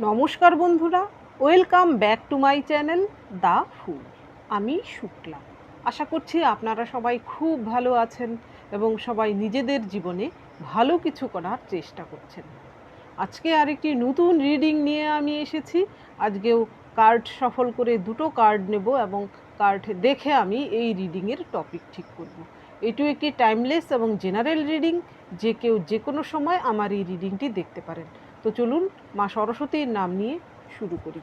নমস্কার বন্ধুরা, welcome back to my channel the fool. আমি শুক্লা। আশা করছি আপনারা সবাই খুব ভালো আছেন এবং সবাই নিজেদের জীবনে ভালো কিছু করার চেষ্টা করছেন। আজকে আরেকটি নতুন রিডিং নিয়ে আমি এসেছি। আজকেও কার্ড সফল করে দুটো কার্ড নেব এবং কার্ড দেখে আমি এই রিডিংয়ের টপিক ঠিক করব। এটিও একটি টাইমলেস এবং জেনারেল রিডিং, যে কেউ যে কোনো সময় আমার এই রিডিংটি দেখতে পারেন। তো চলুন মা সরস্বতীর নাম নিয়ে শুরু করি।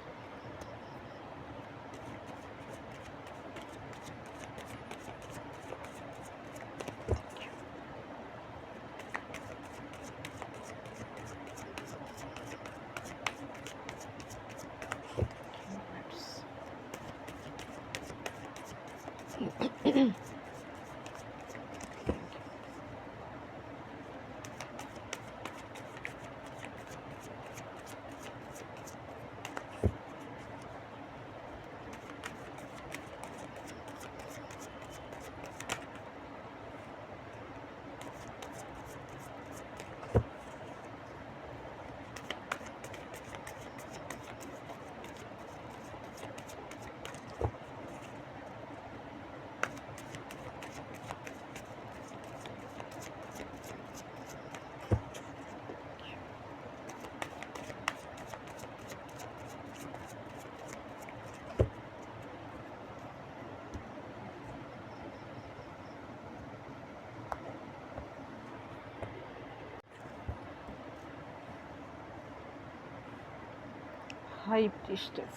হাই প্রিস্টেস,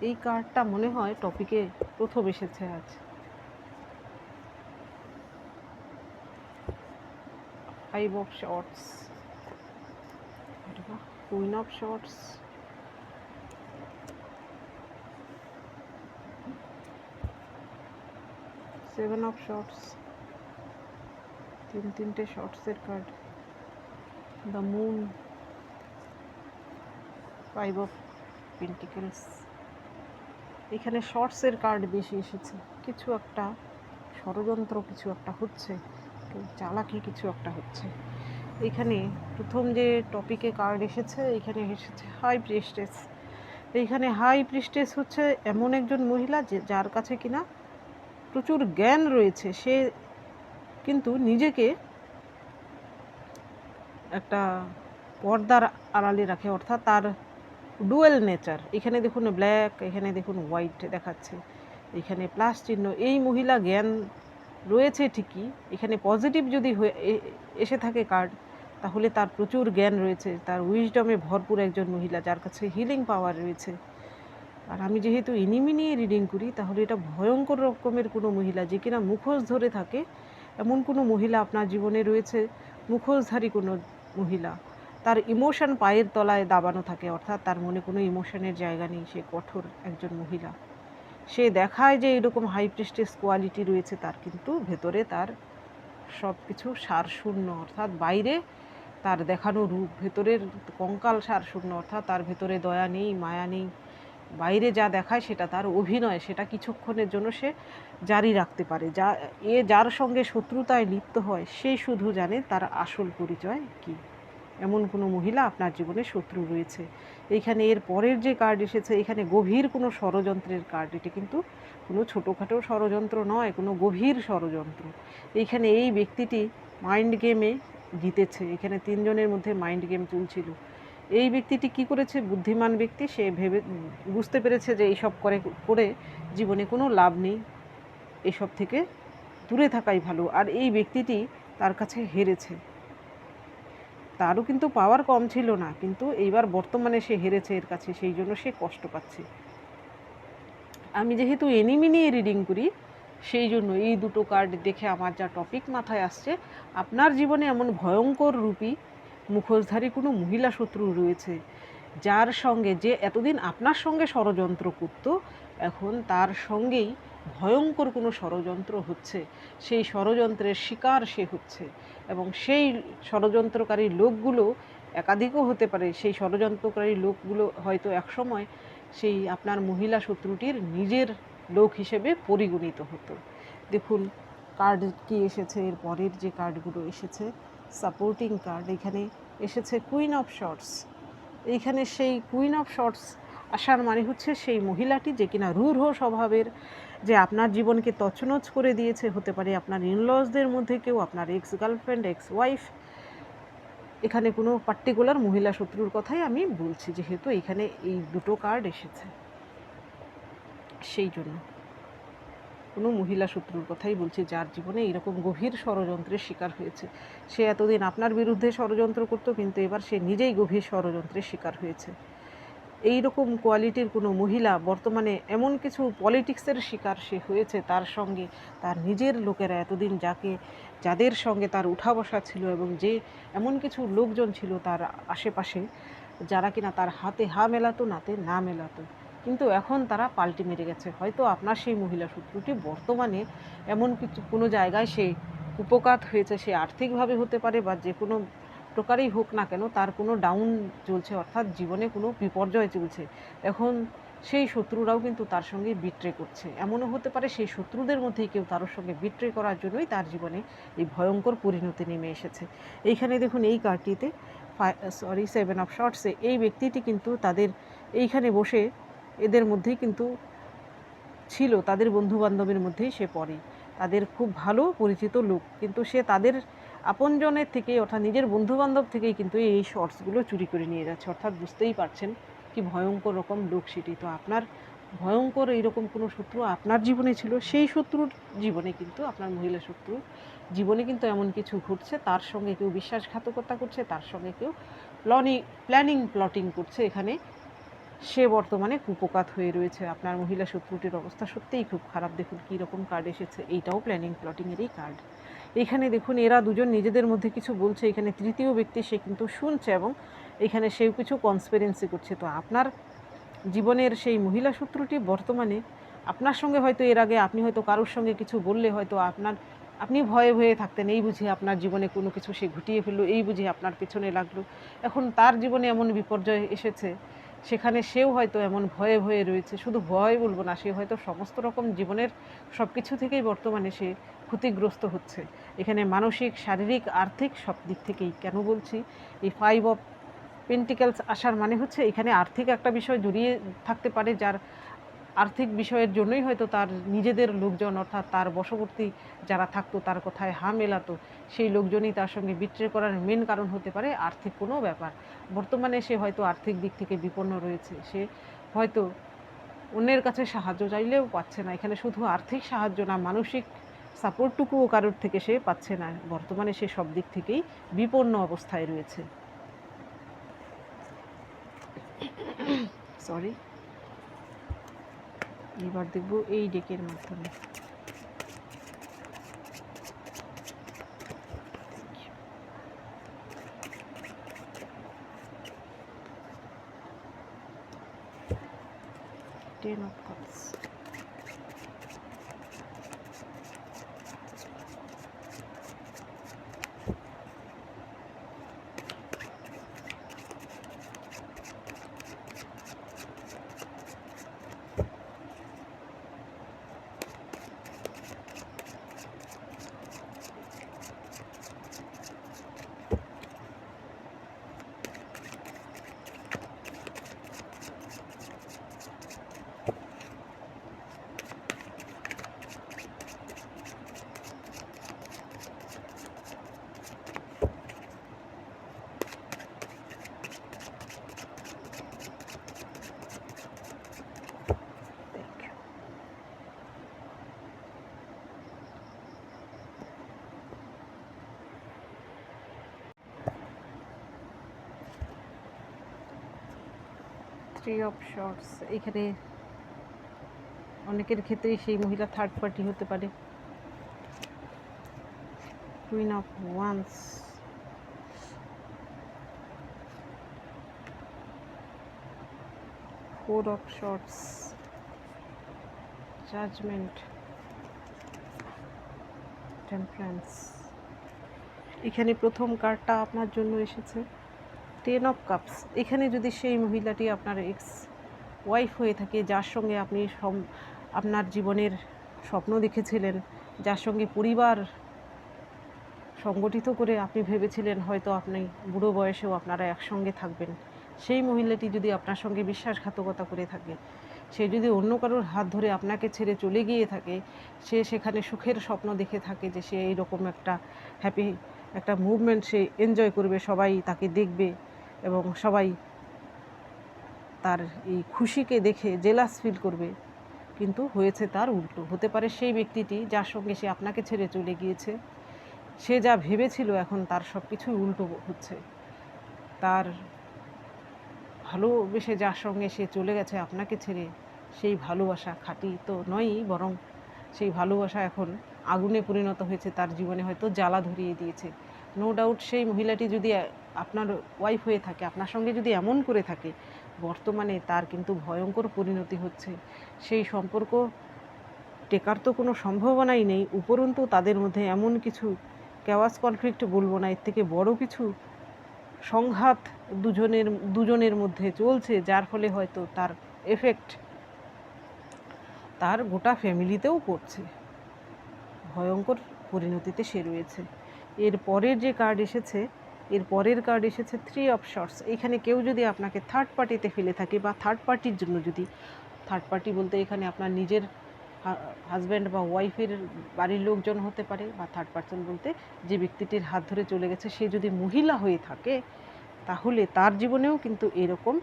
এই কার্ডটা মনে হয় টপিকে প্রথম এসেছে আজ। Five of swords, queen of swords, seven of swords, তিনটে শর্টসের card, the moon, five of pentacles. এখানে শর্টসের কার্ড বেশি এসেছে। কিছু একটা ষড়যন্ত্র, কিছু একটা হচ্ছে, চালাকি কিছু একটা হচ্ছে। এখানে প্রথম যে টপিকে কার্ড এসেছে, এখানে এসেছে হাই প্রিস্টেস। এইখানে হাই প্রিস্টেস হচ্ছে এমন একজন মহিলা যার কাছে কিনা প্রচুর জ্ঞান রয়েছে। সে কিন্তু নিজেকে একটা পর্দার আড়ালে রাখে, অর্থাৎ তার ডুয়েল নেচার। এখানে দেখুন ব্ল্যাক, এখানে দেখুন হোয়াইট দেখাচ্ছে, এখানে প্লাস চিহ্ন। এই মহিলা জ্ঞান রয়েছে ঠিকই, এখানে পজিটিভ যদি এসে থাকে কার্ড, তাহলে তার প্রচুর জ্ঞান রয়েছে, তার উইজডমে ভরপুর একজন মহিলা যার কাছে হিলিং পাওয়ার রয়েছে। আর আমি যেহেতু এনিমি নিয়ে রিডিং করি, তাহলে এটা ভয়ঙ্কর রকমের কোনো মহিলা যে কিনা মুখোশ ধরে থাকে, এমন কোনো মহিলা আপনার জীবনে রয়েছে। মুখোশধারী কোনো মহিলা, তার ইমোশন পায়ের তলায় দাবানো থাকে, অর্থাৎ তার মনে কোনো ইমোশনের জায়গা নেই। সে কঠোর একজন মহিলা। সে দেখায় যে এরকম হাই প্রিস্টেস কোয়ালিটি রয়েছে, তার কিন্তু ভেতরে তার সব কিছু সারশূন্য, অর্থাৎ বাইরে তার দেখানো রূপ, ভেতরের কঙ্কাল সারশূন্য, অর্থাৎ তার ভেতরে দয়া নেই, মায়া নেই। বাইরে যা দেখায় সেটা তার অভিনয়, সেটা কিছুক্ষণের জন্য সে জারি রাখতে পারে। যার সঙ্গে শত্রুতায় লিপ্ত হয়, সেই শুধু জানে তার আসল পরিচয় কী। এমন কোনো মহিলা আপনার জীবনে শত্রু রয়েছে। এইখানে এর পরের যে কার্ড এসেছে, এখানে গভীর কোনো ষড়যন্ত্রের কার্ড। এটি কিন্তু কোনো ছোটোখাটো ষড়যন্ত্র নয়, কোনো গভীর ষড়যন্ত্র। এইখানে এই ব্যক্তিটি মাইন্ড গেমে জিতেছে। এখানে তিনজনের মধ্যে মাইন্ড গেম চলছিল। এই ব্যক্তিটি কি করেছে? বুদ্ধিমান ব্যক্তি, সে বুঝতে পেরেছে যে এইসব করে জীবনে কোনো লাভ নেই, এসব থেকে দূরে থাকাই ভালো। আর এই ব্যক্তিটি তার কাছে হেরেছে। তারও কিন্তু পাওয়ার কম ছিল না, কিন্তু এইবার বর্তমানে সে হেরেছে এর কাছে, সেই জন্য সে কষ্ট পাচ্ছে। আমি যেহেতু এনিমি নিয়ে রিডিং করি, সেই জন্য এই দুটো কার্ড দেখে আমার যা টপিক মাথায় আসছে, আপনার জীবনে এমন ভয়ঙ্কর রূপী মুখোশধারী কোনো মহিলা শত্রু রয়েছে, যার সঙ্গে, যে এতদিন আপনার সঙ্গে ষড়যন্ত্র করত, এখন তার সঙ্গেই ভয়ঙ্কর কোনো ষড়যন্ত্র হচ্ছে। সেই ষড়যন্ত্রের শিকার সে হচ্ছে, এবং সেই ষড়যন্ত্রকারী লোকগুলো একাধিকও হতে পারে। সেই ষড়যন্ত্রকারী লোকগুলো হয়তো একসময় সেই আপনার মহিলা শত্রুটির নিজের লোক হিসেবে পরিগণিত হতো। দেখুন কার্ড কি এসেছে, এর পরের যে কার্ডগুলো এসেছে সাপোর্টিং কার্ড। এখানে এসেছে কুইন অফ শর্টস। এইখানে সেই কুইন অফ শর্টস আসার মানে হচ্ছে সেই মহিলাটি যে কিনা রূঢ় স্বভাবের, যে আপনার জীবনকে তছনছ করে দিয়েছে। হতে পারে আপনার ইনলসদের মধ্যে কেউ, আপনার এক্স গার্লফ্রেন্ড, এক্স ওয়াইফ। এখানে কোনো পার্টিকুলার মহিলা শত্রুর কথাই আমি বলছি, যেহেতু এখানে এই দুটো কার্ড এসেছে, সেই জন্য কোনো মহিলা শত্রুর কথাই বলছি যার জীবনে এইরকম গভীর ষড়যন্ত্রের শিকার হয়েছে। সে এতদিন আপনার বিরুদ্ধে ষড়যন্ত্র করতো, কিন্তু এবার সে নিজেই গভীর ষড়যন্ত্রের শিকার হয়েছে। এই রকম কোয়ালিটির কোনো মহিলা বর্তমানে এমন কিছু পলিটিক্সের শিকার সে হয়েছে, তার সঙ্গে তার নিজের লোকেরা এতদিন যাদের সঙ্গে তার উঠা বসা ছিল, এবং যে এমন কিছু লোকজন ছিল তার আশেপাশে যারা কিনা তার হাতে হা মেলাতো, নাতে না মেলাতো, কিন্তু এখন তারা পাল্টি মেরে গেছে। হয়তো আপনার সেই মহিলা শত্রুটি বর্তমানে এমন কিছু কোনো জায়গায় সে উপকাত হয়েছে, সে আর্থিকভাবে হতে পারে বা যে কোনো প্রকারেই হোক না কেন, তার কোনো ডাউন চলছে, অর্থাৎ জীবনে কোনো বিপর্যয় চলছে। এখন সেই শত্রুরাও কিন্তু তার সঙ্গে বিট্রে করছে। এমনও হতে পারে সেই শত্রুদের মধ্যেই কেউ তার সঙ্গে বিট্রে করার জন্যই তার জীবনে এই ভয়ঙ্কর পরিণতি নেমে এসেছে। এইখানে দেখুন এই কার্ডটিতে 7 অফ শর্টসে এই ব্যক্তিটি কিন্তু তাদের এইখানে বসে এদের মধ্যেই কিন্তু ছিল, তাদের বন্ধুবান্ধবের মধ্যেই সে পড়ে, তাদের খুব ভালো পরিচিত লোক, কিন্তু সে তাদের আপনজনের থেকে, অর্থাৎ নিজের বন্ধুবান্ধব থেকেই কিন্তু এই শর্টসগুলো চুরি করে নিয়ে যাচ্ছে। অর্থাৎ বুঝতেই পারছেন কি ভয়ঙ্কর রকম লোক সেটি। তো আপনার ভয়ঙ্কর এইরকম কোনো শত্রু আপনার জীবনে ছিল, সেই শত্রুর জীবনে কিন্তু, আপনার মহিলা শত্রু জীবনে কিন্তু এমন কিছু ঘটছে, তার সঙ্গে কেউ বিশ্বাসঘাতকতা করছে, তার সঙ্গে কেউ প্ল্যানিং করছে। এখানে সে বর্তমানে কুপোকাত হয়ে রয়েছে। আপনার মহিলা শত্রুটির অবস্থা সত্যিই খুব খারাপ। দেখুন কী রকম কার্ড এসেছে, এইটাও প্ল্যাটিংয়েরই কার্ড। এখানে দেখুন এরা দুজন নিজেদের মধ্যে কিছু বলছে, এখানে তৃতীয় ব্যক্তি সে কিন্তু শুনছে, এবং এখানে সেও কিছু কনস্পিরেন্সি করছে। তো আপনার জীবনের সেই মহিলা শত্রুটি বর্তমানে আপনার সঙ্গে হয়তো এর আগে আপনি হয়তো কারোর সঙ্গে কিছু বললে হয়তো আপনি ভয়ে ভয়ে থাকতেন, এই বুঝি আপনার জীবনে কোনো কিছু সে ঘটিয়ে ফেললো, এই বুঝি আপনার পেছনে লাগলো। এখন তার জীবনে এমন বিপর্যয় এসেছে, সেখানে সেও হয়তো এমন ভয়ে ভয়ে রয়েছে। শুধু ভয় বলবো না, সে হয়তো সমস্ত রকম জীবনের সব কিছু থেকেই বর্তমানে সে ক্ষতিগ্রস্ত হচ্ছে। এখানে মানসিক, শারীরিক, আর্থিক সব দিক থেকেই। কেন বলছি, এই 5 অফ পেন্টিকেলস আসার মানে হচ্ছে এখানে আর্থিক একটা বিষয় জড়িয়ে থাকতে পারে, যার আর্থিক বিষয়ের জন্যই হয়তো তার নিজেদের লোকজন, অর্থাৎ তার বশবর্তী যারা থাকতো, তার কথায় হা মেলাতো, সেই লোকজনই তার সঙ্গে বিট্রে করার মেন কারণ হতে পারে আর্থিক কোনো ব্যাপার। বর্তমানে সে হয়তো আর্থিক দিক থেকে বিপন্ন রয়েছে, সে হয়তো অন্যের কাছে সাহায্য চাইলেও পাচ্ছে না। এখানে শুধু আর্থিক সাহায্য না, মানসিক সাপোর্টটুকুও কারোর থেকে সে পাচ্ছে না। বর্তমানে সে সব দিক থেকেই বিপন্ন অবস্থায় রয়েছে। সরি, এবার দেখব এই ডেকের মাধ্যমে। Ten of Cups. Three of swords. এখানে অনেকের ক্ষেত্রেই সেই মহিলা থার্ড পার্টি হতে পারে। Queen of wands, four of swords, judgement, temperance. এখানে প্রথম কার্ডটা আপনার জন্য এসেছে 10 অফ কাপস। এখানে যদি সেই মহিলাটি আপনার এক্স ওয়াইফ হয়ে থাকে, যার সঙ্গে আপনি আপনার জীবনের স্বপ্ন দেখেছিলেন, যার সঙ্গে পরিবার সংগঠিত করে আপনি ভেবেছিলেন হয়তো আপনি বুড়ো বয়সেও আপনারা একসঙ্গে থাকবেন, সেই মহিলাটি যদি আপনার সঙ্গে বিশ্বাসঘাতকতা করে থাকে, সে যদি অন্য কারোর হাত ধরে আপনাকে ছেড়ে চলে গিয়ে থাকে, সে সেখানে সুখের স্বপ্ন দেখে থাকে যে সে এইরকম একটা হ্যাপি একটা মুভমেন্ট সে এনজয় করবে, সবাই তাকে দেখবে এবং সবাই তার এই খুশিকে দেখে জেলাস ফিল করবে, কিন্তু হয়েছে তার উল্টো। হতে পারে সেই ব্যক্তিটি যার সঙ্গে সে আপনাকে ছেড়ে চলে গিয়েছে, সে যা ভেবেছিল এখন তার সব কিছুই উল্টো হচ্ছে। তার ভালোবেসে যার সঙ্গে সে চলে গেছে আপনাকে ছেড়ে, সেই ভালোবাসা খাঁটি তো নয়ই, বরং সেই ভালোবাসা এখন আগুনে পরিণত হয়েছে, তার জীবনে হয়তো জ্বালা ধরিয়ে দিয়েছে। নো ডাউট সেই মহিলাটি যদি আপনার ওয়াইফ হয়ে থাকে, আপনার সঙ্গে যদি এমন করে থাকে, বর্তমানে তার কিন্তু ভয়ঙ্কর পরিণতি হচ্ছে। সেই সম্পর্ক টেকার তো কোনো সম্ভাবনাই নেই, উপরন্তু তাদের মধ্যে এমন কিছু কেওয়াস কনফ্লিক্ট বলবো না, এর থেকে বড় কিছু সংঘাত দুজনের মধ্যে চলছে, যার ফলে হয়তো তার এফেক্ট তার গোটা ফ্যামিলিতেও পড়ছে। ভয়ঙ্কর পরিণতিতে সে রয়েছে। এর পরের যে কার্ড এসেছে, এর পরের কার্ড এসেছে 3 অফ শর্টস। এখানে কেউ যদি আপনাকে থার্ড পার্টিতে ফেলে থাকে বা থার্ড পার্টির জন্য, যদি থার্ড পার্টি বলতে এখানে আপনার নিজের হাজব্যান্ড বা ওয়াইফের বাড়ির লোকজন হতে পারে, বা থার্ড পার্সন বলতে যে ব্যক্তিটির হাত ধরে চলে গেছে সে যদি মহিলা হয়ে থাকে, তাহলে তার জীবনেও কিন্তু এরকম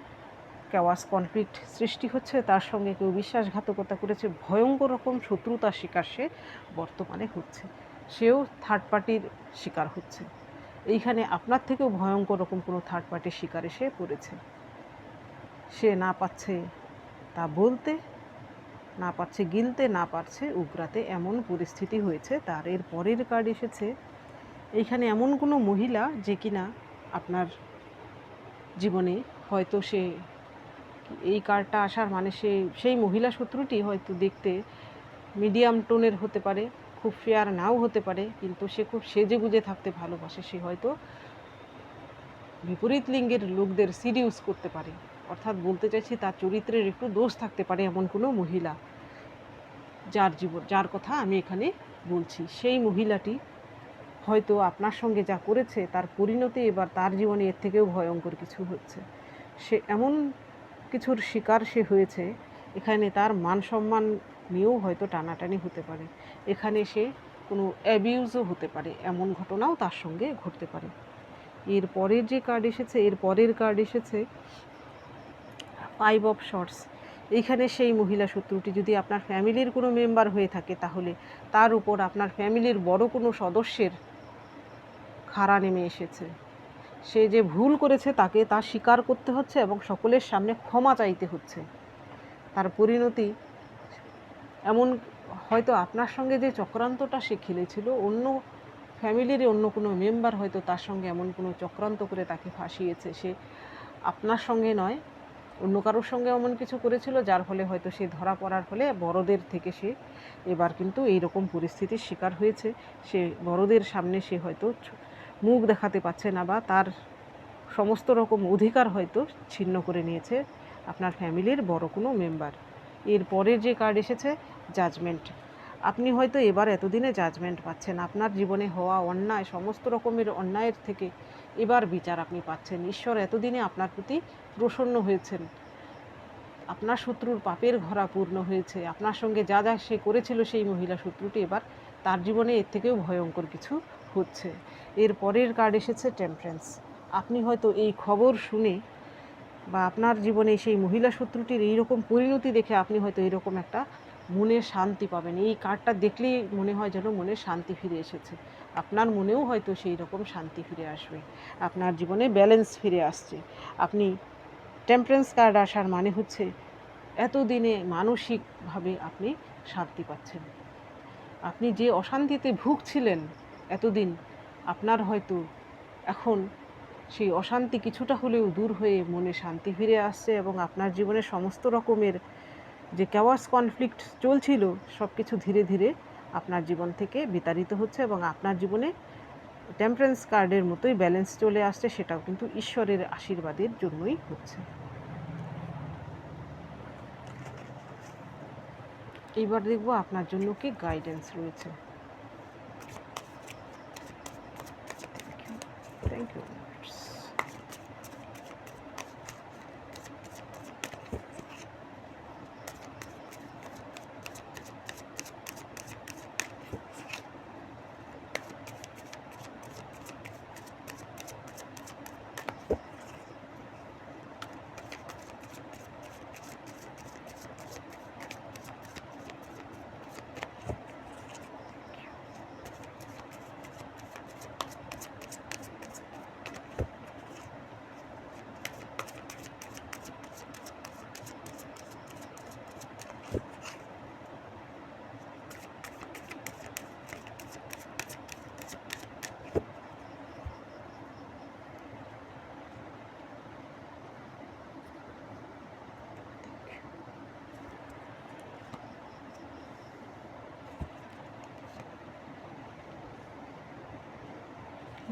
কেওয়াস কনফ্লিক্ট সৃষ্টি হচ্ছে। তার সঙ্গে কেউ বিশ্বাসঘাতকতা করেছে, ভয়ঙ্কর রকম শত্রুতার শিকার সে বর্তমানে হচ্ছে, সেও থার্ড পার্টির শিকার হচ্ছে। এইখানে আপনার থেকেও ভয়ঙ্কর রকম কোনো থার্ড পার্টির শিকারে সে পড়েছে। সে না পাচ্ছে তা বলতে, না পারছে গিলতে, না পারছে উগরাতে, এমন পরিস্থিতি হয়েছে তার। এর পরের কার্ড এসেছে, এইখানে এমন কোনো মহিলা যে কিনা আপনার জীবনে হয়তো সে, এই কার্ডটা আসার মানে সেই মহিলা শত্রুটি হয়তো দেখতে মিডিয়াম টোনের হতে পারে, খুব ফেয়ার নাও হতে পারে, কিন্তু সে খুব সেজেগুজে থাকতে ভালোবাসে। সে হয়তো বিপরীত লিঙ্গের লোকদের সিডিউস করতে পারে, অর্থাৎ বলতে চাইছি তার চরিত্রের একটু দোষ থাকতে পারে এমন কোনো মহিলা, যার কথা আমি এখানে বলছি। সেই মহিলাটি হয়তো আপনার সঙ্গে যা করেছে তার পরিণতি এবার তার জীবনে এর থেকেও ভয়ঙ্কর কিছু হচ্ছে। সে এমন কিছুর শিকার সে হয়েছে, এখানে তার মান সম্মান নিয়েও হয়তো টানাটানি হতে পারে, এখানে সে কোনো অ্যাবিউজও হতে পারে, এমন ঘটনাও তার সঙ্গে ঘটতে পারে। এর পরের যে কার্ড এসেছে, এর পরের কার্ড এসেছে 5 অফ শর্টস। এইখানে সেই মহিলা শত্রুটি যদি আপনার ফ্যামিলির কোনো মেম্বার হয়ে থাকে, তাহলে তার উপর আপনার ফ্যামিলির বড় কোনো সদস্যের খাড়া নেমে এসেছে। সে যে ভুল করেছে তাকে তা স্বীকার করতে হচ্ছে এবং সকলের সামনে ক্ষমা চাইতে হচ্ছে। তার পরিণতি এমন, হয়তো আপনার সঙ্গে যে চক্রান্তটা সে খেলেছিল, অন্য ফ্যামিলির অন্য কোনো মেম্বার হয়তো তার সঙ্গে এমন কোনো চক্রান্ত করে তাকে ফাঁসিয়েছে। সে আপনার সঙ্গে নয়, অন্য কারোর সঙ্গে এমন কিছু করেছিল, যার ফলে হয়তো সে ধরা পড়ার ফলে বড়দের থেকে সে এবার কিন্তু এই রকম পরিস্থিতির শিকার হয়েছে। সে বড়দের সামনে সে হয়তো মুখ দেখাতে পারছে না, বা তার সমস্ত রকম অধিকার হয়তো ছিন্ন করে নিয়েছে আপনার ফ্যামিলির বড় কোনো মেম্বার। এর পরের যে কার্ড এসেছে জাজমেন্ট। আপনি হয়তো এবার এতদিনে জাজমেন্ট পাচ্ছেন, আপনার জীবনে হওয়া অন্যায়, সমস্ত রকমের অন্যায়ের থেকে এবার বিচার আপনি পাচ্ছেন। ঈশ্বর এতদিনে আপনার প্রতি প্রসন্ন হয়েছেন, আপনার শত্রুর পাপের ঘরা পূর্ণ হয়েছে। আপনার সঙ্গে যা যা সে করেছিল সেই মহিলা শত্রুটি, এবার তার জীবনে এর থেকেও ভয়ঙ্কর কিছু হচ্ছে। এর পরের কার্ড এসেছে টেম্পারেন্স। আপনি হয়তো এই খবর শুনে বা আপনার জীবনে সেই মহিলা শত্রুটির এইরকম পরিণতি দেখে আপনি হয়তো এরকম একটা মনের শান্তি পাবেন। এই কার্ডটা দেখলেই মনে হয় যেন মনে শান্তি ফিরে এসেছে, আপনার মনেও হয়তো সেই রকম শান্তি ফিরে আসবে, আপনার জীবনে ব্যালেন্স ফিরে আসছে। আপনি টেম্পারেন্স কার্ড আসার মানে হচ্ছে এতদিনে মানসিকভাবে আপনি শান্তি পাচ্ছেন। আপনি যে অশান্তিতে ভুগছিলেন এতদিন, আপনার হয়তো এখন সেই অশান্তি কিছুটা হলেও দূর হয়ে মনে শান্তি ফিরে আসছে, এবং আপনার জীবনে সমস্ত রকমের যে কেওয়াস কনফ্লিক্ট চলছিল সব কিছু ধীরে ধীরে আপনার জীবন থেকে বিতাড়িত হচ্ছে, এবং আপনার জীবনে টেম্পারেন্স কার্ডের মতোই ব্যালেন্স চলে আসছে। সেটাও কিন্তু ঈশ্বরের আশীর্বাদের জন্যই হচ্ছে। এইবার দেখব আপনার জন্য কি গাইডেন্স রয়েছে। Thank you.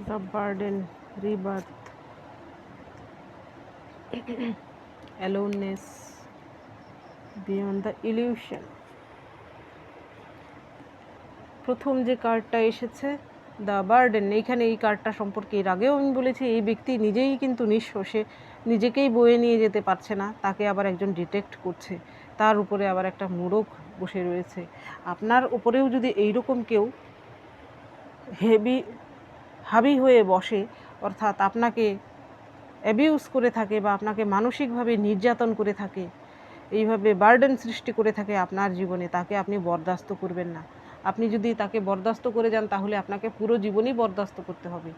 The burden, rebirth, aloneness, beyond the illusion. প্রথম যে কার্ডটা এসেছে দ্য বার্ডেন, এইখানে এই কার্ডটা সম্পর্কে এর আগেও আমি বলেছি এই ব্যক্তি নিজেই কিন্তু নিঃস্ব, সে নিজেকেই বয়ে নিয়ে যেতে পারছে না, তাকে আবার একজন ডিটেক্ট করছে, তার উপরে আবার একটা মোড়ক বসে রয়েছে। আপনার উপরেও যদি এইরকম কেউ হাবি হয়ে বসে, অর্থাৎ আপনাকে অ্যাবিউজ করে থাকে বা আপনাকে মানসিকভাবে নির্যাতন করে থাকে, এইভাবে বার্ডেন সৃষ্টি করে থাকে আপনার জীবনে, তাকে আপনি বরদাস্ত করবেন না। আপনি যদি তাকে বরদাস্ত করে যান তাহলে আপনাকে পুরো জীবনই বরদাস্ত করতে হবে।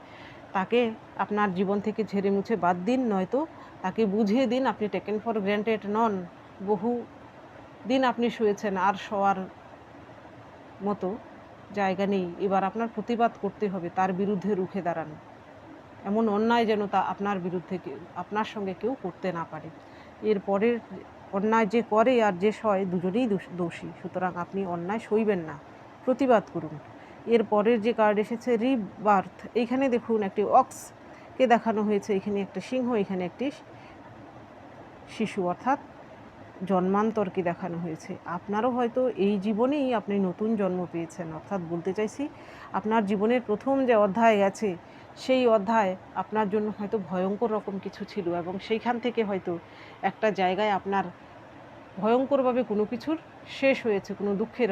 তাকে আপনার জীবন থেকে ঝেড়ে মুছে বাদ দিন, নয়তো তাকে বুঝিয়ে দিন আপনি টেকেন ফর গ্র্যান্টেড নন। বহু দিন আপনি শুয়েছেন, আর শোয়ার মতো জায়গা নেই, এবার আপনার প্রতিবাদ করতে হবে, তার বিরুদ্ধে রুখে দাঁড়ান। এমন অন্যায় যেন তা আপনার বিরুদ্ধে আপনার সঙ্গে কেউ করতে না পারে। এর পরের অন্যায় যে করে আর যে সয় দুজনেই দোষী, সুতরাং আপনি অন্যায় সইবেন না, প্রতিবাদ করুন। এর পরের যে কার্ড এসেছে রিবার্থ, এইখানে দেখুন একটি অক্সকে দেখানো হয়েছে, এখানে একটা সিংহ, এখানে একটি শিশু, অর্থাৎ জন্মান্তরকে দেখানো হয়েছে। আপনারও হয়তো এই জীবনেই আপনি নতুন জন্ম পেয়েছেন, অর্থাৎ বলতে চাইছি আপনার জীবনের প্রথম যে অধ্যায় গেছে সেই অধ্যায় আপনার জন্য হয়তো ভয়ঙ্কর রকম কিছু ছিল, এবং সেইখান থেকে হয়তো একটা জায়গায় আপনার ভয়ঙ্করভাবে কোনো কিছুর শেষ হয়েছে, কোনো দুঃখের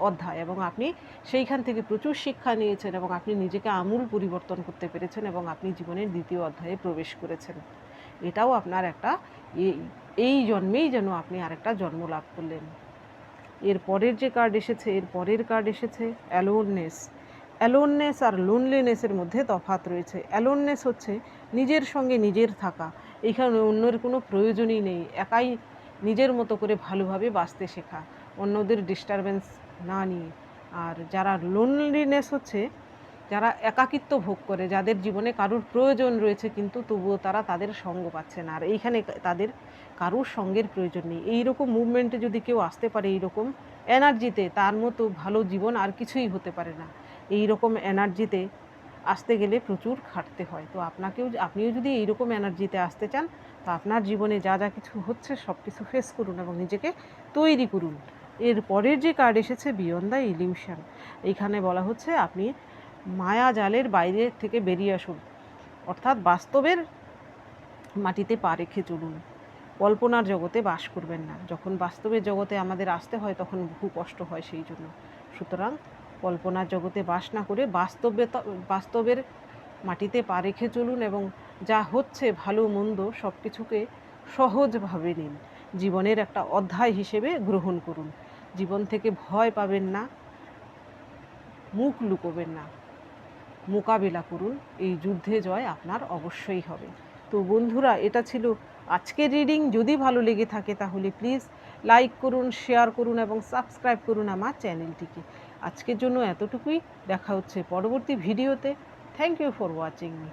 অধ্যায়, এবং আপনি সেইখান থেকে প্রচুর শিক্ষা নিয়েছেন এবং আপনি নিজেকে আমূল পরিবর্তন করতে পেরেছেন এবং আপনি জীবনের দ্বিতীয় অধ্যায়ে প্রবেশ করেছেন। এটাও আপনার একটা এই জন্মেই যেন আপনি আরেকটা জন্ম লাভ করলেন। এর পরের যে কার্ড এসেছে, এর পরের কার্ড এসেছে অ্যালোননেস। অ্যালোননেস আর লোনলিনেসের মধ্যে তফাৎ রয়েছে। অ্যালোননেস হচ্ছে নিজের সঙ্গে নিজের থাকা, এইখানে অন্যের কোনো প্রয়োজনই নেই, একাই নিজের মতো করে ভালোভাবে বাঁচতে শেখা, অন্যদের ডিস্টারবেন্স না নিয়ে। আর যারা লোনলিনেস হচ্ছে যারা একাকিত্ব ভোগ করে, যাদের জীবনে কারুর প্রয়োজন রয়েছে কিন্তু তবুও তারা তাদের সঙ্গ পাচ্ছে না, আর এইখানে তাদের কারুর সঙ্গের প্রয়োজন নেই। এইরকম মুভমেন্টে যদি কেউ আসতে পারে, এইরকম এনার্জিতে, তার মতো ভালো জীবন আর কিছুই হতে পারে না। এই রকম এনার্জিতে আসতে গেলে প্রচুর খাটতে হয়। তো আপনিও যদি এইরকম এনার্জিতে আসতে চান, তো আপনার জীবনে যা যা কিছু হচ্ছে সব কিছু ফেস করুন এবং নিজেকে তৈরি করুন। এর পরের যে কার্ড এসেছে বিয়ন্ড দ্য ইলিউশন, এইখানে বলা হচ্ছে আপনি মায়া জালের বাইরে থেকে বেরিয়ে আসুন, অর্থাৎ বাস্তবের মাটিতে পা রেখে চলুন, কল্পনার জগতে বাস করবেন না। যখন বাস্তবের জগতে আমাদের আসতে হয় তখন বহু কষ্ট হয়, সেই জন্য। সুতরাং কল্পনার জগতে বাস না করে বাস্তবের মাটিতে পা রেখে চলুন এবং যা হচ্ছে ভালো মন্দ সব কিছুকে সহজভাবে নিন, জীবনের একটা অধ্যায় হিসেবে গ্রহণ করুন। জীবন থেকে ভয় পাবেন না, মুখ লুকোবেন না, মোকাবিলা করুন, এই যুদ্ধে জয় আপনার অবশ্যই হবে। তো বন্ধুরা, এটা ছিল আজকের রিডিং। যদি ভালো লেগে থাকে তাহলে প্লিজ লাইক করুন, শেয়ার করুন এবং সাবস্ক্রাইব করুন আমার চ্যানেলটিকে। আজকের জন্য এতটুকুই, দেখা হচ্ছে পরবর্তী ভিডিওতে। Thank you for watching me.